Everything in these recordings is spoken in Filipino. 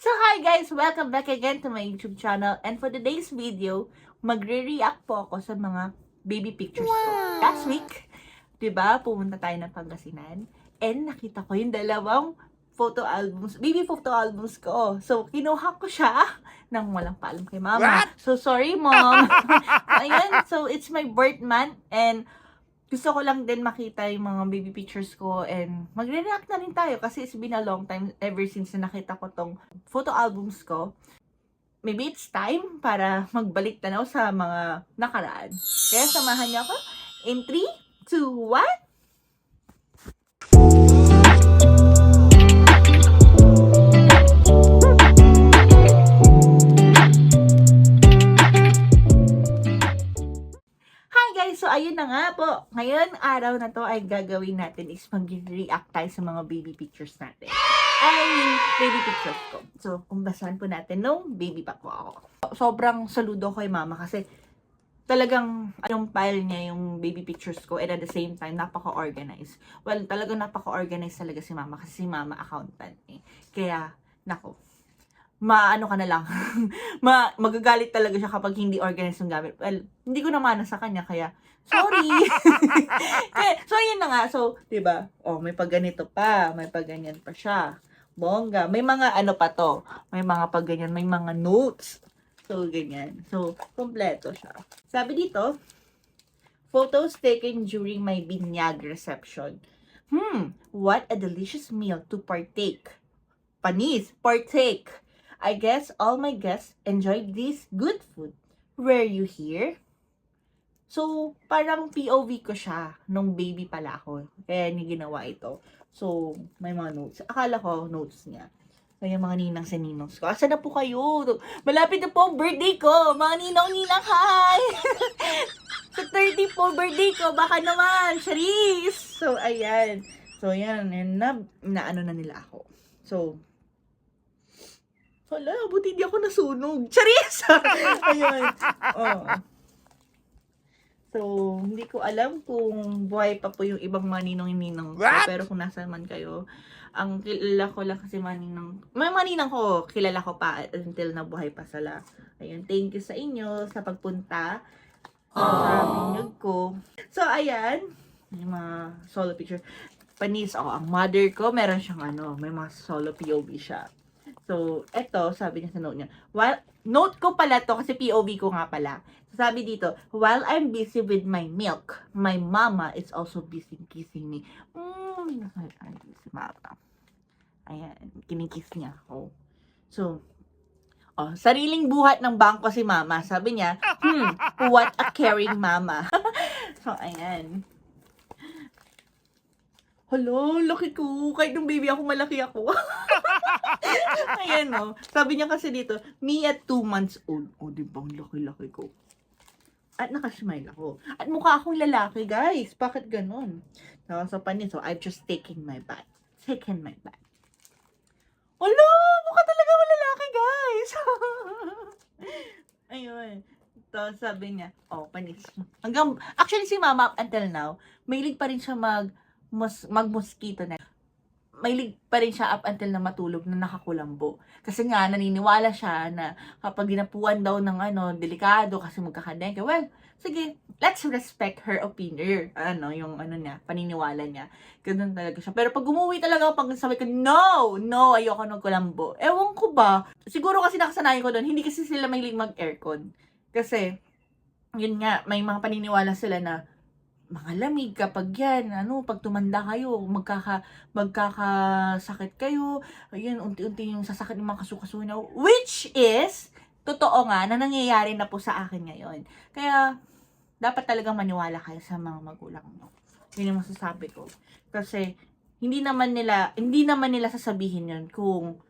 So hi guys! Welcome back again to my YouTube channel. And for today's video, magre-react po ako sa mga baby pictures ko. Last week, diba, pumunta tayo ng Pangasinan. And nakita ko yung dalawang photo albums, baby photo albums ko. So, kinuha ko siya nang walang paalam kay mama. What? So, sorry mom. Ayun, so it's my birth month and gusto ko lang din makita yung mga baby pictures ko and magre-react na rin tayo kasi it's been a long time ever since na nakita ko tong photo albums ko. Maybe it's time para magbalik tanaw sa mga nakaraan. Kaya samahan niyo ako in 3, 2, 1. So, ayun na nga po. Ngayon, araw na to ay gagawin natin is mag-react tayo sa mga baby pictures natin. Baby pictures ko. So, kumbasahan po natin nung baby pa po ako. Sobrang saludo ko kay mama kasi talagang anong file niya yung baby pictures ko and at the same time, napaka-organized. Well, talagang napaka-organized talaga si mama kasi si mama accountant eh. Kaya, nako. Maano ka na lang. Magagalit talaga siya kapag hindi organized yung gamit. Well, hindi ko namana sa kanya, kaya, sorry. So, yun na nga. So, diba? Oh, may pagganito pa. May pagganyan pa siya. Bongga. May mga ano pa to. May mga pagganyan. May mga notes. So, ganyan. So, kompleto siya. Sabi dito, photos taken during my binyag reception. What a delicious meal to partake. Panis, partake. I guess all my guests enjoyed this good food. Were you here? So, parang POV ko siya nung baby pala ako. Kaya niya ginawa ito. So, may mga notes. Akala ko notes niya. So, yung mga ninang sa ninongs ko. Asa na po kayo? Malapit na po ang birthday ko. Mga ninang-ninang, hi! Sa 30 po birthday ko. Baka naman. Charis! So, ayan. So, yan. Naano na nila ako. So, wala, buti hindi ako nasunog. Charis! Ayun. Oh. So, hindi ko alam kung buhay pa po yung ibang maninong-ninang ko. What? Pero kung nasa man kayo, ang kilala ko lang kasi maninang, may maninang ko, kilala ko pa until na buhay pa sila. Ayun, thank you sa inyo sa pagpunta sa binyag ko. So, ayan, yung mga solo picture. Panis ako, ang mother ko, meron siyang may mga solo POV siya. So, eto, sabi niya sa note niya. Note ko pala to kasi POV ko nga pala. So, sabi dito, while I'm busy with my milk, my mama is also busy kissing me. Si mama. Ayan, kinikiss niya ako. So, sariling buhat ng bangko si mama. Sabi niya, what a caring mama. So, ayan. Hello, laki ko. Kahit nung baby ako, malaki ako. Ayan, no. Sabi niya kasi dito, me at 2 months old. Diba, ang laki-laki ko. At nakasmile ako. At mukha akong lalaki, guys. Bakit ganun? So, panis. So, I've just taken my bath. Wala! Mukha talaga akong lalaki, guys. Ayun. So, sabi niya, panis. Actually, si mama up until now, mahilig pa rin siya mag-mosquito net. Mahilig pa rin siya up until na matulog na nakakulambo. Kasi nga, naniniwala siya na kapag ginapuan daw ng delikado kasi magkakadengke. Well, sige, let's respect her opinion. Yung niya, paniniwala niya. Ganun talaga siya. Pero pag umuwi talaga, pag sabi ko, no, ayoko ng kulambo. Ewan ko ba? Siguro kasi nakasanayan ko doon, hindi kasi sila mahilig mag-aircon. Kasi, yun nga, may mga paniniwala sila na mga lamig kapag yan, pag tumanda kayo, magkakasakit kayo, ayun, unti-unti yung sasakit ng mga kasukasunaw, which is, totoo nga, na nangyayari na po sa akin ngayon. Kaya, dapat talagang maniwala kayo sa mga magulang mo. Yun yung masasabi ko. Kasi, hindi naman nila sasabihin yun kung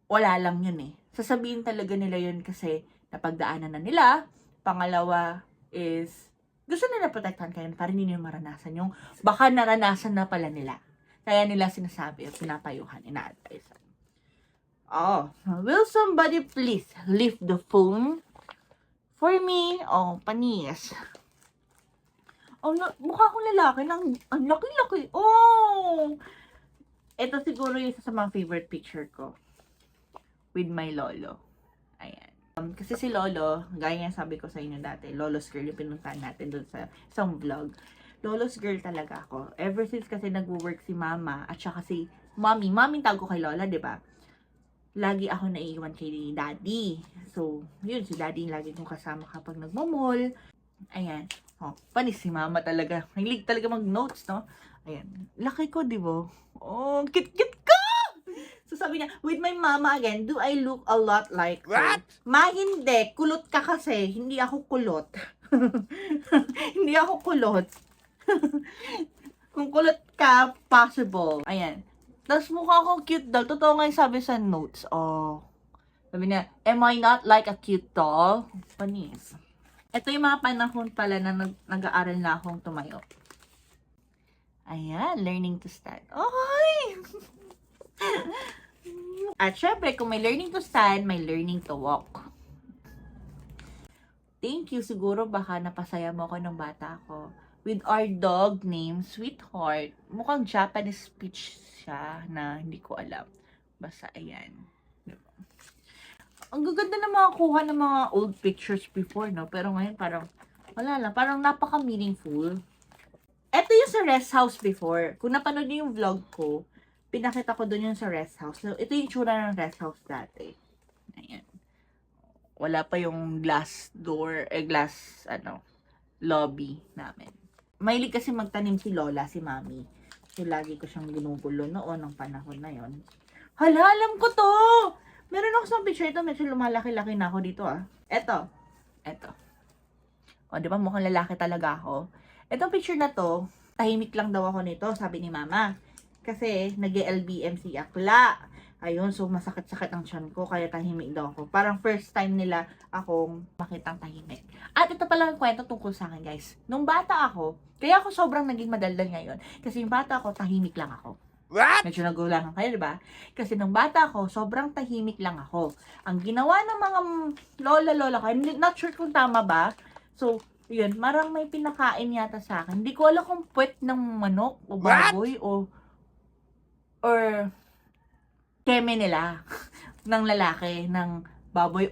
wala lang yun eh. Sasabihin talaga nila yun kasi napagdaanan na nila. Pangalawa is, gusto nila protektahan kayo para hindi nyo maranasan yung baka naranasan na pala nila. Kaya nila sinasabi at pinapayuhan, ina-advise. Will somebody please lift the phone for me? Panis. Mukha akong lalaki lang. Ang laki-laki. Ito siguro yung isa sa mga favorite picture ko. with my lolo. Ayan. Kasi si lolo, gaya nga sabi ko sa inyo dati, lolo's girl yung pinuntahan natin doon sa isang vlog. Lolo's girl talaga ako. Ever since kasi nag-work si mama at saka si mommy. Mommy tawag ko kay lola, di ba? Lagi ako naiiwan kay daddy. So, yun, si daddy lagi kong kasama kapag nagmamall. Ayan. Oh, panis si mama talaga. Mahilig talaga mag-notes, no? Ayan. Laki ko, di ba? Oh, kit-kit ko! So sabi niya, with my mama again, do I look a lot like her? What? Ma, hindi. Kulot ka kasi. Hindi ako kulot. Hindi ako kulot. Kung kulot ka, possible. Ayan. Tapos mukha akong cute doll. Totoo nga yung sabi sa notes. Oh. Sabi niya, am I not like a cute doll? Panis. Ito yung mga panahon pala na nag-aaral na akong tumayo. Ayan, learning to stand. Ay! At syempre, kung may learning to stand, may learning to walk. Thank you. Siguro baka napasaya mo ako ng bata ko. With our dog named Sweetheart. Mukhang Japanese speech siya na hindi ko alam. Basta ayan. Diba? Ang gaganda na mga kuha ng mga old pictures before, no? Pero ngayon parang, wala lang. Parang napaka-meaningful. Ito yung sa rest house before. Kung napanood niyo yung vlog ko, pinakita ko doon yung sa rest house. So, ito yung tsura ng rest house dati. Ayan. Wala pa yung glass door, glass, lobby namin. Mahilig kasi magtanim si Lola, si Mami. So, lagi ko siyang ginugulo noon ng panahon na yon. Hala, alam ko to! Meron ako sa picture ito. Medyo lumalaki-laki na ako dito, ah. Ito. O, di ba mukhang lalaki talaga ako? Itong picture na to, tahimik lang daw ako nito, sabi ni Mama. Kasi nag-LBM si Akla. Ayun, so masakit-sakit ang tiyan ko, kaya tahimik daw ako. Parang first time nila akong makitang tahimik. At ito pala ang kwento tungkol sa akin, guys. Nung bata ako, kaya ako sobrang naging madaldal ngayon. Kasi yung bata ako, tahimik lang ako. What? Medyo nagulangan kayo, diba? Kasi nung bata ako, sobrang tahimik lang ako. Ang ginawa ng mga lola ko, not sure kung tama ba. So, yun, marang may pinakain yata sa akin. Hindi ko alam kung puwet ng manok o baboy or keme nila ng lalaki, ng baboy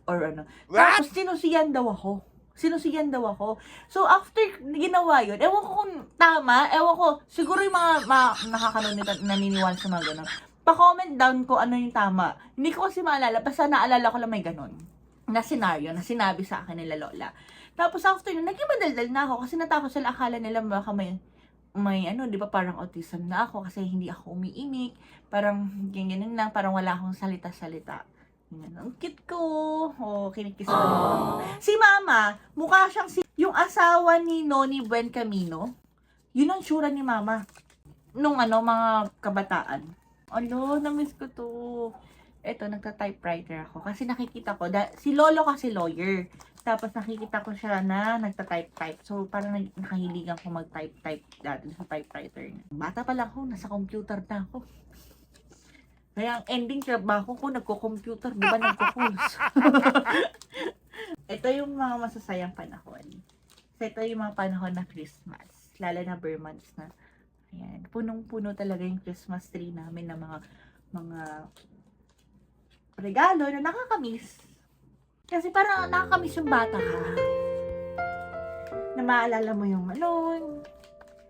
or ano. What? Tapos sinusiyan daw ako. So, after ginawa yun, ewan ko kung tama, ewan ko, siguro yung mga nakakanood nito, naniniwala sa mga ganun. Pa-comment down ko ano yung tama. Hindi ko kasi maalala, basta naalala ko lang may ganun na senaryo na sinabi sa akin nila lola. Tapos after nun, naging madaldal na ako kasi natakot sila, akala nila baka may di ba parang autism na ako kasi hindi ako umiimik. Parang ganyan lang, parang wala akong salita-salita. Yan, ang cute ko. Oh, kinikiss ko. Si Mama, mukha siyang yung asawa ni Noni Buen Camino. Yun ang tsura ni Mama. Nung mga kabataan. Na-miss ko to. Eto, nagta-typewriter ako. Kasi nakikita ko, si Lolo kasi lawyer. Tapos nakikita ko siya na nagta-type-type. So, parang nakahiligan ko mag-type-type dati sa typewriter. Bata pa lang ako, nasa computer na ako. Kaya ang ending trabaho ko, nagko-computer, di ba nagko-calls? Ito yung mga masasayang panahon. So, ito yung mga panahon na Christmas. Lalo na bare months na. Ayan, punong-puno talaga yung Christmas tree namin ng mga regalo na nakakamiss. Kasi parang nakakamiss yung bata ka. Na maalala mo yung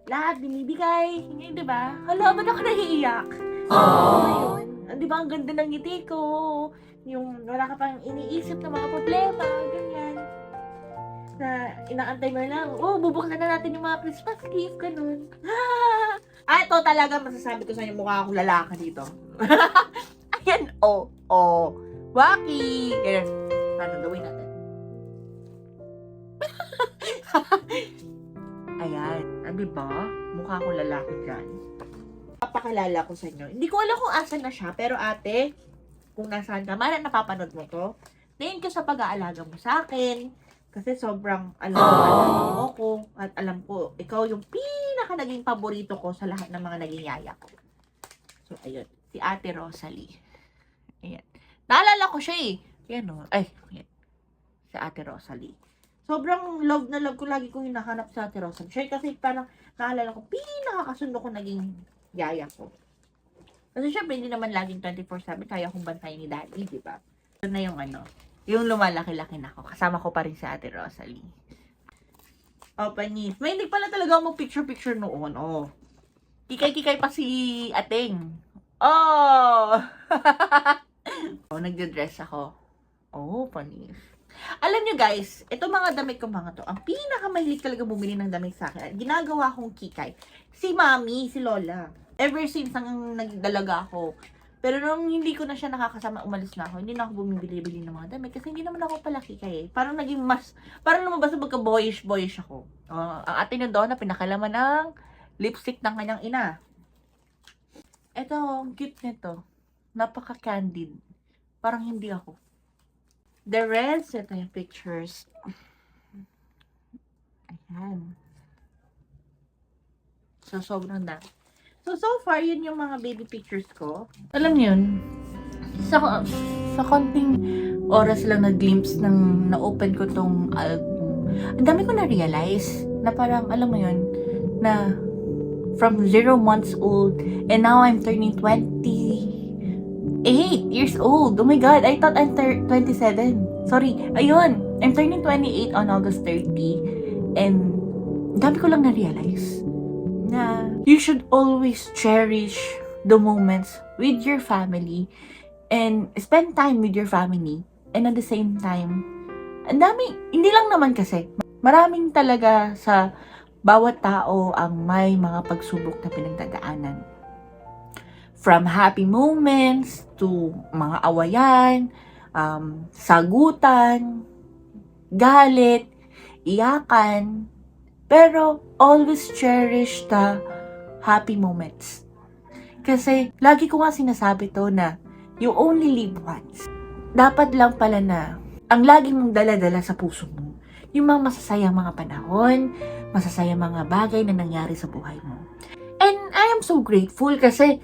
lahat binibigay. Hindi, di ba? Hala, ba't ako nahiiyak? Ayun. Di ba, ang ganda ng ngiti ko. Yung wala ka pang iniisip na mga problema. Ganyan. Na inaantay mo lang, bubuksan na natin yung mga Christmas gift. Ganun. Ito talaga masasabi ko sa inyo, mukha akong lalaki dito. Ayan, Waki! Ganyan. Paano gawin natin? Ayan. Diba? Mukha akong lalaki dyan. Papakalala ko sa inyo. Hindi ko alam kung asan na siya, pero ate, kung nasaan ka, napapanood mo to. Thank you sa pag-aalaga mo sa akin. Kasi sobrang alam mo ko. At alam ko, ikaw yung pinaka naging paborito ko sa lahat ng mga naging yaya ko. So, ayun. Si Ate Rosalie. Ayan. Naalala ko siya eh. Yan o. Ayan. Si Ate Rosalie. Sobrang love na love ko. Lagi kong hinahanap sa Ate Rosalie. Siya kasi parang naalala ko, pinakakasundo ko naging yaya ko. Kasi syempre, hindi naman laging 24/7 kaya akong bantayan ni Daddy, di ba? Ito na yung yung lumalaki-laki na ako. Kasama ko pa rin si Ate Rosalie. Oh, panis. May hindi pala talaga ako picture-picture noon. Oh. Kikay-kikay pa si Ateng. Oh! Oh, nagde-dress ako. Oh, panis. Alam nyo guys, ito mga damit ko mga to, ang pinakamahilig talaga bumili ng damit sa akin, ginagawa kong kikay, si Mami, si Lola. Ever since ang nagdalaga ako. Pero nung hindi ko na siya nakakasama, umalis na ako, hindi na ako bumibili-bili ng mga damit kasi hindi naman ako pala kikay eh. Parang naging parang lumabas na magka-boyish ako. Ang ate na doon na pinakalaman ng lipstick ng kanyang ina. Ito, ang cute nito. Napaka-candid. Parang hindi ako. The rest, ito yung pictures. Ayan. So, sobrang dami. So far, yun yung mga baby pictures ko. Alam niyo yun, sa konting oras lang na glimpse ng na-open ko tong album, ang dami ko na-realize na parang, alam mo yun, na from 0 months old, and now I'm turning 28 years old. Oh my God, I thought I'm 27. Sorry, ayun, I'm turning 28 on August 30, and dami ko lang na-realize na you should always cherish the moments with your family and spend time with your family, and at the same time, ang dami, hindi lang naman kasi, maraming talaga sa bawat tao ang may mga pagsubok na pinagdadaanan. From happy moments to mga awayan, sagutan, galit, iyakan, pero always cherish the happy moments. Kasi lagi ko nga sinasabi to na you only live once. Dapat lang pala na ang lagi mong dala-dala sa puso mo yung mga masasayang mga panahon, masasayang mga bagay na nangyari sa buhay mo. And I am so grateful kasi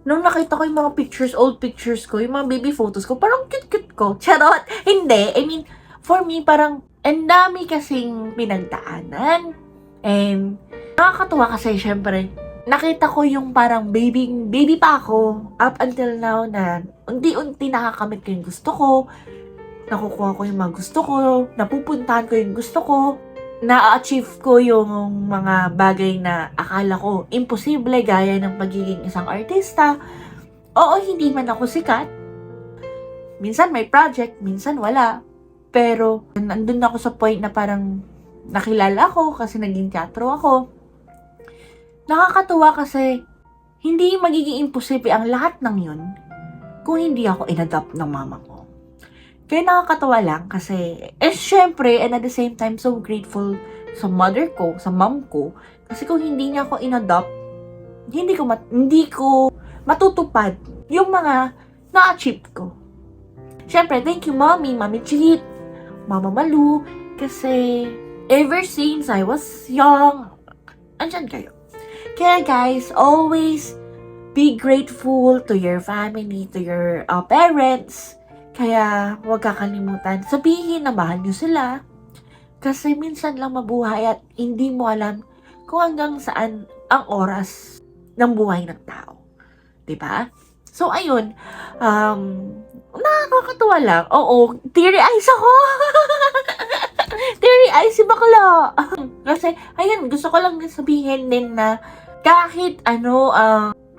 nung nakita ko yung mga pictures, old pictures ko, yung mga baby photos ko, parang cute-cute ko. Charot! Hindi. I mean, for me, parang ang dami kasing pinagdaanan. And nakakatuwa kasi syempre, nakita ko yung parang baby pa ako up until now na unti-unti nakakamit ko yung gusto ko, nakukuha ko yung mga gusto ko, napupuntahan ko yung gusto ko, na-achieve ko yung mga bagay na akala ko imposible gaya ng pagiging isang artista. Oo, hindi man ako sikat. Minsan may project, minsan wala. Pero nandun ako sa point na parang nakilala ko kasi naging teatro ako. Nakakatuwa kasi hindi magiging imposible ang lahat ng yun kung hindi ako inadopt ng mama ko. Kaya nakakatawa lang kasi, syempre, and at the same time, so grateful sa mother ko, sa mom ko. Kasi kung hindi niya ako inadopt, hindi ko matutupad yung mga na-achieve ko. Syempre, thank you, Mommy Cheat, Mama Malu, kasi ever since I was young, andyan kayo. Kaya guys, always be grateful to your family, to your parents. Kaya huwag kakalimutan, sabihin na mahal nyo sila. Kasi minsan lang mabuhay at hindi mo alam kung hanggang saan ang oras ng buhay ng tao. Diba? So, ayun. Nakakatuwa lang. Oo, teary eyes ako. Teary eyes si bakla. Kasi, ayun, gusto ko lang sabihin din na kahit ano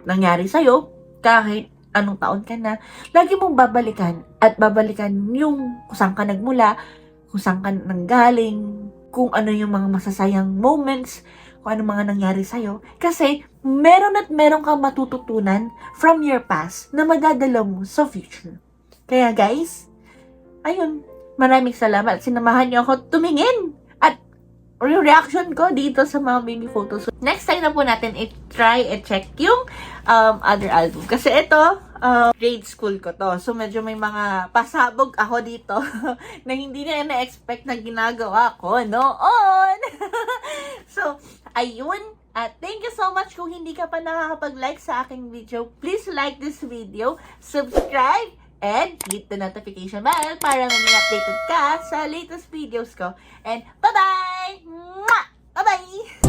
nangyari sa'yo, kahit anong taon ka na, lagi mong babalikan at babalikan yung kung saan ka nagmula, kung saan ka nanggaling, kung ano yung mga masasayang moments, kung ano mga nangyari sa'yo. Kasi, meron at meron kang matututunan from your past na madadala mo sa future. Kaya guys, ayun, maraming salamat at sinamahan niyo ako tumingin at yung reaction ko dito sa mga baby photos. Next time na po natin i-try and check yung other album. Kasi ito, grade school ko to. So, medyo may mga pasabog ako dito na hindi na na-expect na ginagawa ko noon. So, ayun. At thank you so much kung hindi ka pa nakakapag-like sa aking video. Please like this video, subscribe, and hit the notification bell para may updated ka sa latest videos ko. And bye-bye! Bye-bye!